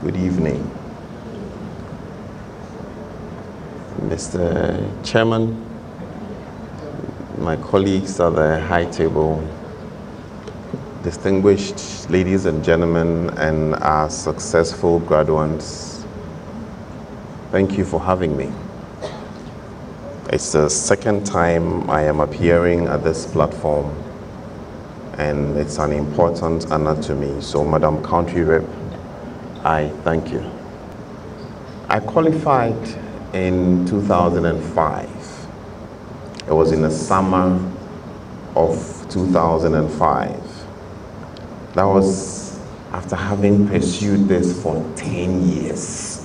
Good evening. Mr. Chairman, my colleagues at the high table, distinguished ladies and gentlemen, and our successful graduates, thank you for having me. It's the second time I am appearing at this platform, and it's an important honor to me. So, Madam Country Rep, I thank you. I qualified in 2005. It was in the summer of 2005. That was after having pursued this for 10 years.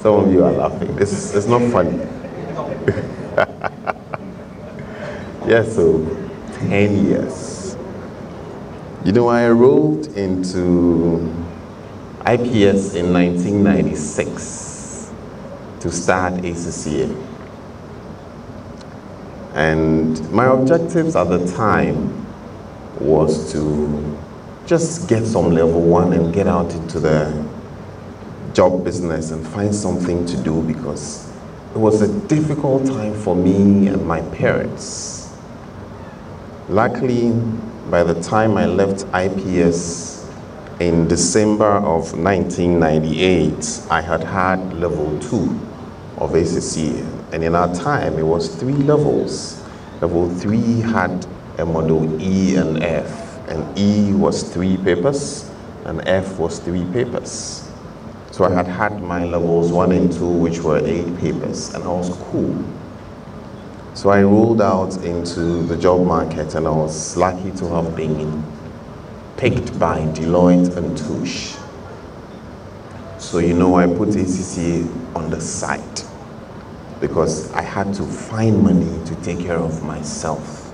Some of you are laughing. It's not funny. Yes, so 10 years. You know, I enrolled into IPS in 1996 to start ACCA. And my objectives at the time was to just get some level 1 and get out into the job business and find something to do, because it was a difficult time for me and my parents. Luckily, by the time I left IPS in December of 1998, I had had level 2 of ACCA. And in our time, it was 3 levels. Level 3 had a model E and F. And E was 3 papers, and F was 3 papers. So I had had my levels 1 and 2, which were 8 papers, and I was cool. So I rolled out into the job market, and I was lucky to have been picked by Deloitte and Touche. So, you know, I put ACCA on the side because I had to find money to take care of myself,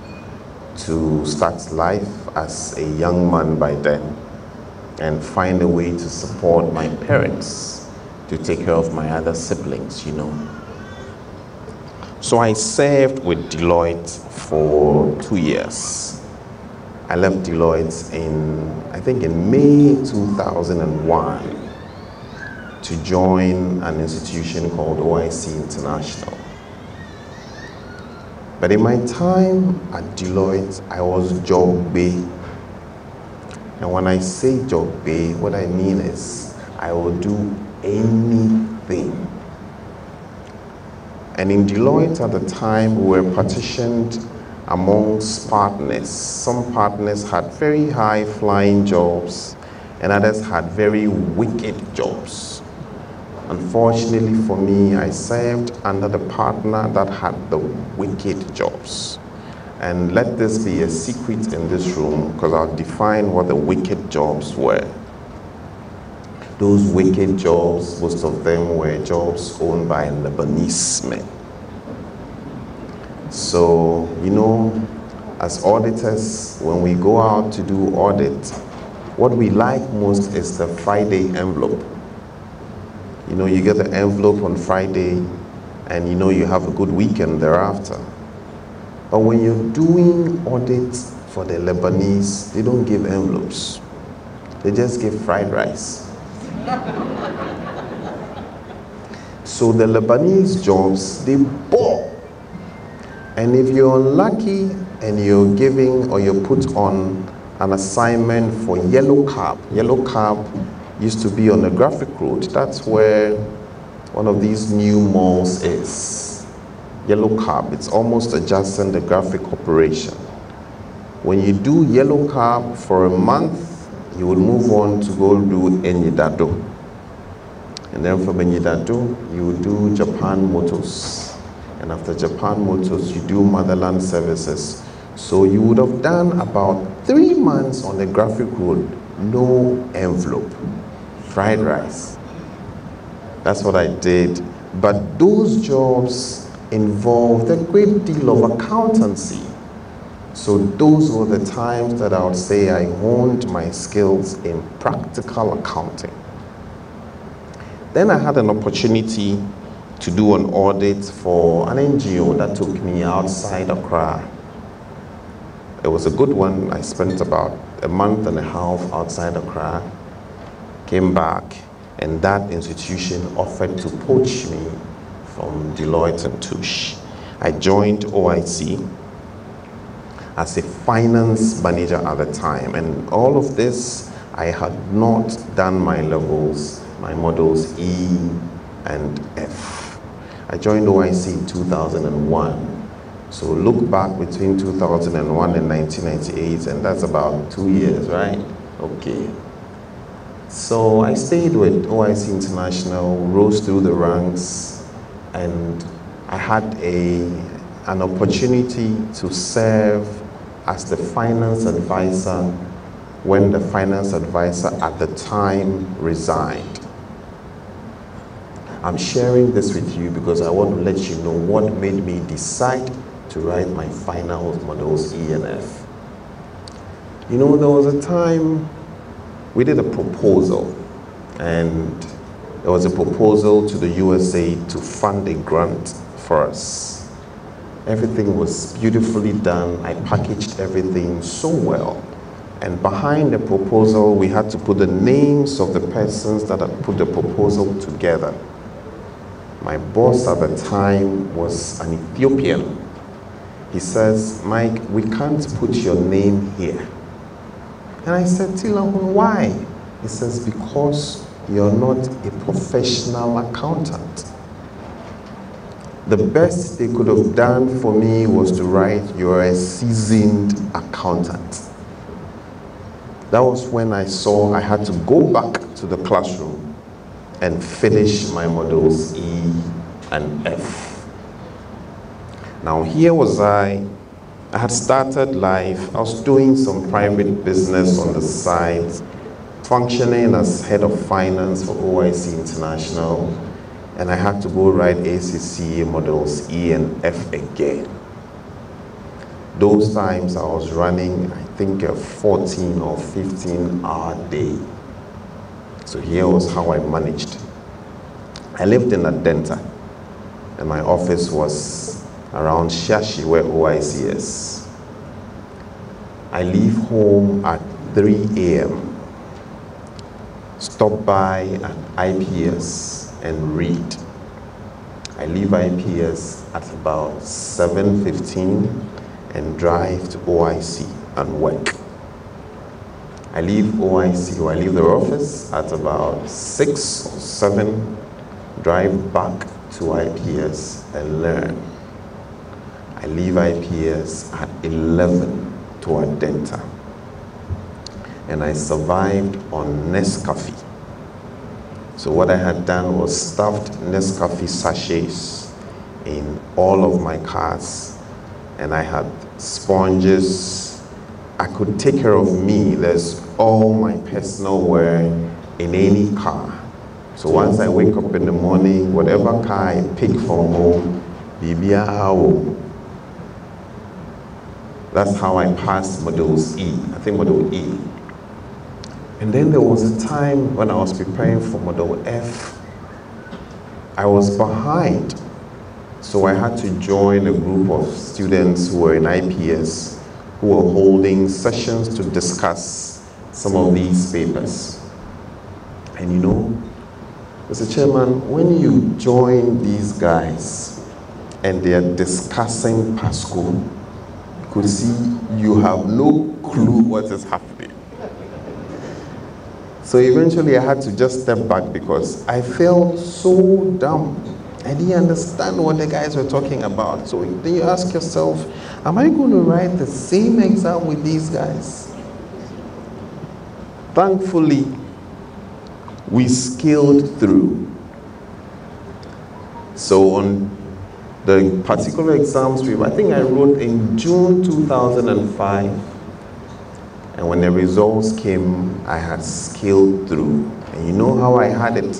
to start life as a young man by then, and find a way to support my parents, to take care of my other siblings, you know. So I served with Deloitte for 2 years. I left Deloitte I think in May 2001 to join an institution called OIC International. But in my time at Deloitte, I was job bay. And when I say job bay, what I mean is I will do anything. And in Deloitte at the time, we were partitioned amongst partners. Some partners had very high flying jobs, and others had very wicked jobs. Unfortunately for me, I served under the partner that had the wicked jobs. And let this be a secret in this room, because I'll define what the wicked jobs were. Those wicked jobs, most of them were jobs owned by Lebanese men. So, you know, as auditors, when we go out to do audit, what we like most is the Friday envelope. You know, you get the envelope on Friday, and you know you have a good weekend thereafter. But when you're doing audits for the Lebanese, they don't give envelopes. They just give fried rice. So the Lebanese jobs, they bore. And if you're unlucky and you're giving or you're put on an assignment for Yellow Cab used to be on the Graphic Road. That's where one of these new malls is. Yellow Cab, it's almost adjacent the Graphic operation. When you do Yellow Cab for a month, you will move on to go do Enyidado. And then from Enyidado, you will do Japan Motors. And after Japan Motors, you do Motherland Services. So you would have done about 3 months on the Graphic Road, no envelope, fried rice. That's what I did. But those jobs involved a great deal of accountancy. So those were the times that I would say I honed my skills in practical accounting. Then I had an opportunity to do an audit for an NGO that took me outside Accra. It was a good one. I spent about a month and a half outside Accra. came back, and that institution offered to poach me from Deloitte and Touche. I joined OIC as a finance manager at the time, and all of this, I had not done my levels, my models E and F. I joined OIC in 2001. So look back between 2001 and 1998, and that's about 2 years, right? Okay. So I stayed with OIC International, rose through the ranks, and I had an opportunity to serve as the finance advisor when the finance advisor at the time resigned. I'm sharing this with you because I want to let you know what made me decide to write my final models E and F. You know, there was a time we did a proposal, and there was a proposal to the USA to fund a grant for us. Everything was beautifully done. I packaged everything so well. And behind the proposal, we had to put the names of the persons that had put the proposal together. My boss at the time was an Ethiopian. He says, Mike, we can't put your name here. And I said, Tilahun, why? He says, because you're not a professional accountant. The best they could have done for me was to write, you're a seasoned accountant. That was when I saw I had to go back to the classroom and finish my models E and F. Now here was I had started life, I was doing some private business on the side, functioning as head of finance for OIC International, and I had to go write ACCA models E and F again. Those times I was running, I think, a 14 or 15-hour day. So here was how I managed. I lived in Adenta, and my office was around Shashi, where OIC is. I leave home at 3 a.m. Stop by at IPS and read. I leave IPS at about 7:15 and drive to OIC and work. I leave OIC, or I leave the office at about 6 or 7, drive back to IPS and learn. I leave IPS at 11 to Adenta. And I survived on Nescafe. So what I had done was stuffed Nescafe sachets in all of my cars, and I had sponges. I could take care of me. There's all my personal wear in any car. So once I wake up in the morning, whatever car I pick from home, bibia awo. That's how I passed models E, I think model E. And then there was a time when I was preparing for model F, I was behind. So I had to join a group of students who were in IPS, who were holding sessions to discuss some of these papers. And you know, Mr. Chairman, when you join these guys and they are discussing Pasco, you could see you have no clue what is happening. So eventually I had to just step back because I felt so dumb. I didn't understand what the guys were talking about. So then you ask yourself, am I going to write the same exam with these guys? Thankfully, we scaled through. So on the particular exam stream, I think I wrote in June 2005, and when the results came, I had scaled through. And you know how I had it?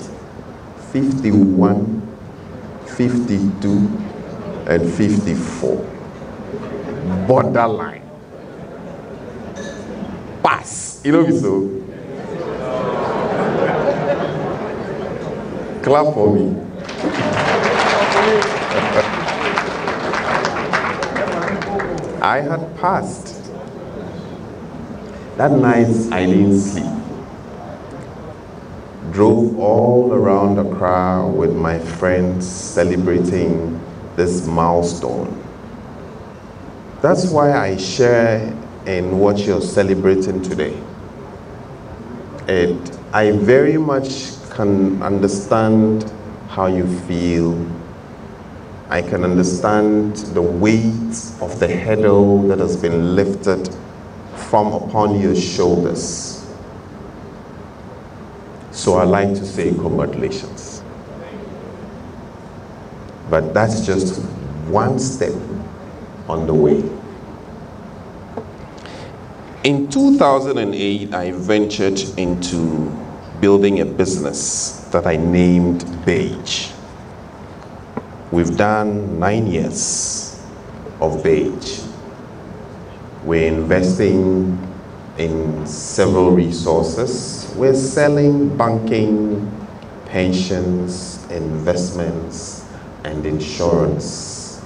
51, 52, and 54. Borderline. Pass. You know me so? Clap for me. I had passed. That night, I didn't sleep. drove all around Accra with my friends celebrating this milestone. That's why I share in what you're celebrating today. I very much can understand how you feel. I can understand the weight of the hurdle that has been lifted from upon your shoulders. So I'd like to say congratulations. But that's just one step on the way. In 2008, I ventured into building a business that I named BEIGE. We've done 9 years of BEIGE. We're investing in several resources. We're selling banking, pensions, investments, and insurance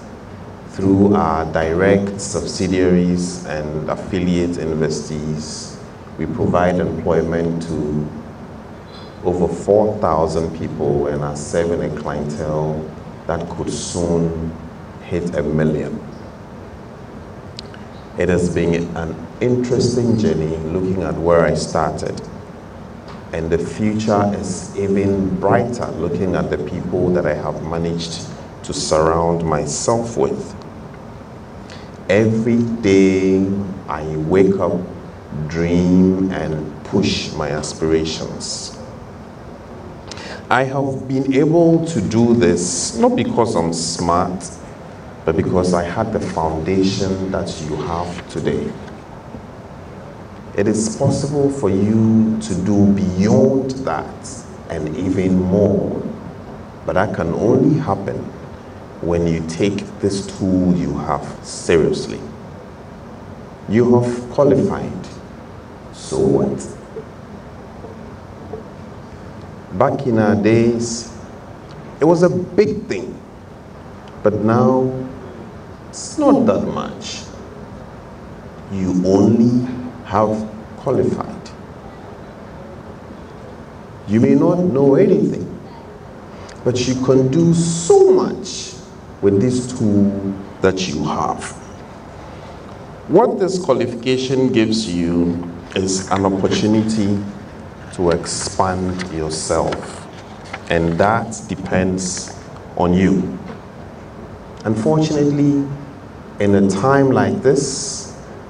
through our direct subsidiaries and affiliate investees. We provide employment to over 4,000 people and are serving a clientele that could soon hit 1 million. It has been an interesting journey looking at where I started. And the future is even brighter looking at the people that I have managed to surround myself with. Every day I wake up, dream, and push my aspirations. I have been able to do this not because I'm smart, but because I had the foundation that you have today. It is possible for you to do beyond that and even more, but that can only happen when you take this tool you have seriously. You have qualified, so what? Back in our days, it was a big thing, but now it's not that much. You only have qualified. You may not know anything, but you can do so much with this tool that you have. What this qualification gives you is an opportunity to expand yourself, and that depends on you. Unfortunately, in a time like this,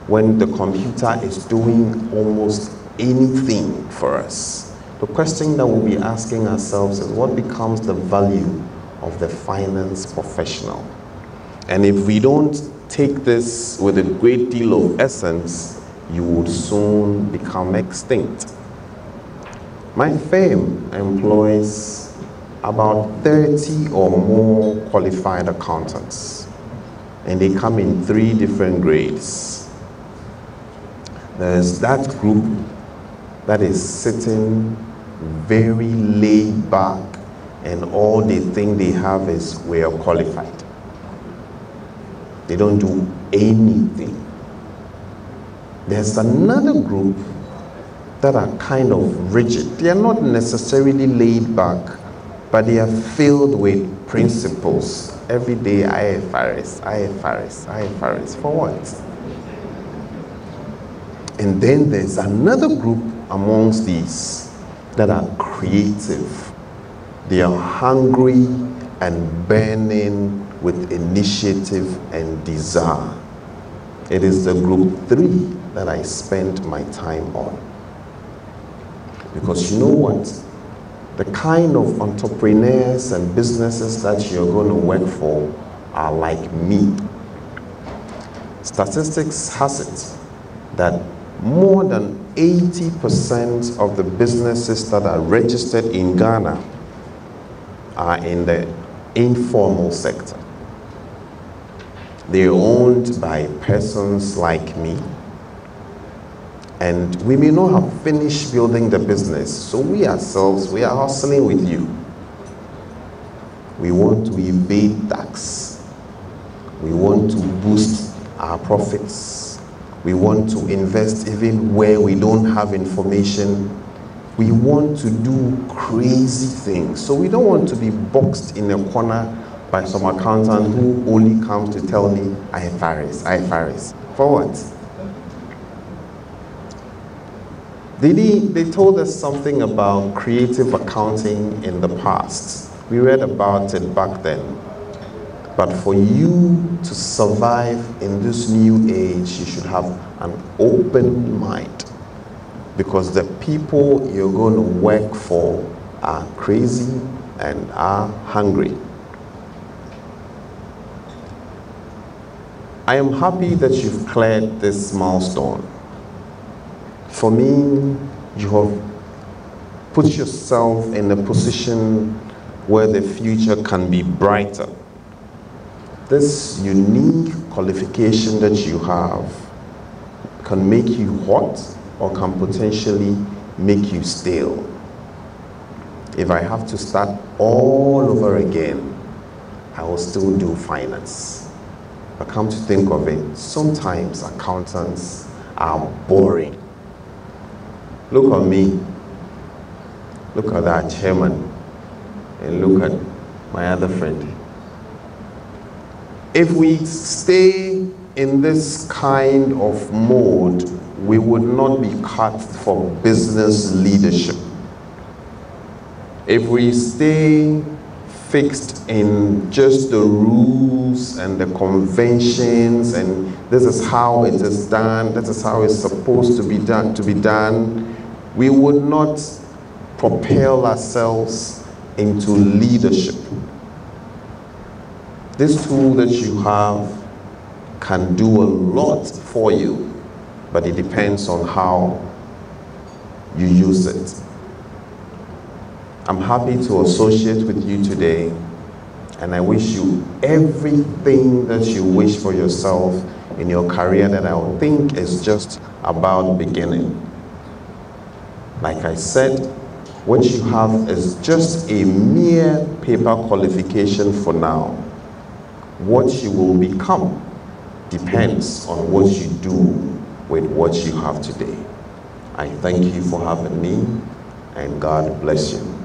when the computer is doing almost anything for us, the question that we'll be asking ourselves is what becomes the value of the finance professional? And if we don't take this with a great deal of essence, you would soon become extinct. My firm employs about 30 or more qualified accountants, and they come in 3 different grades. There's that group that is sitting very laid back, and all they think they have is we are qualified. They don't do anything. There's another group that are kind of rigid. They are not necessarily laid back, but they are filled with principles. Every day, IFRS, IFRS, IFRS. For what? And then there's another group amongst these that are creative. They are hungry and burning with initiative and desire. It is the group 3 that I spend my time on. Because you know what? The kind of entrepreneurs and businesses that you're going to work for are like me. Statistics has it that more than 80% of the businesses that are registered in Ghana are in the informal sector. They're owned by persons like me. And we may not have finished building the business, so we ourselves, we are hustling with you. We want to evade tax. We want to boost our profits. We want to invest even where we don't have information. We want to do crazy things. So we don't want to be boxed in a corner by some accountant who only comes to tell me, IFRS. For what? They told us something about creative accounting in the past. We read about it back then. But for you to survive in this new age, you should have an open mind. Because the people you're going to work for are crazy and are hungry. I am happy that you've cleared this milestone. For me, you have put yourself in a position where the future can be brighter. This unique qualification that you have can make you hot or can potentially make you stale. If I have to start all over again, I will still do finance. But come to think of it, sometimes accountants are boring. Look at me, look at that chairman, and look at my other friend. If we stay in this kind of mode, we would not be cut for business leadership. If we stay fixed in just the rules and the conventions and this is how it is done, this is how it's supposed to be done, we would not propel ourselves into leadership. This tool that you have can do a lot for you, but it depends on how you use it. I'm happy to associate with you today, and I wish you everything that you wish for yourself in your career that I would think is just about beginning. Like I said, what you have is just a mere paper qualification for now. What you will become depends on what you do with what you have today. I thank you for having me, and God bless you.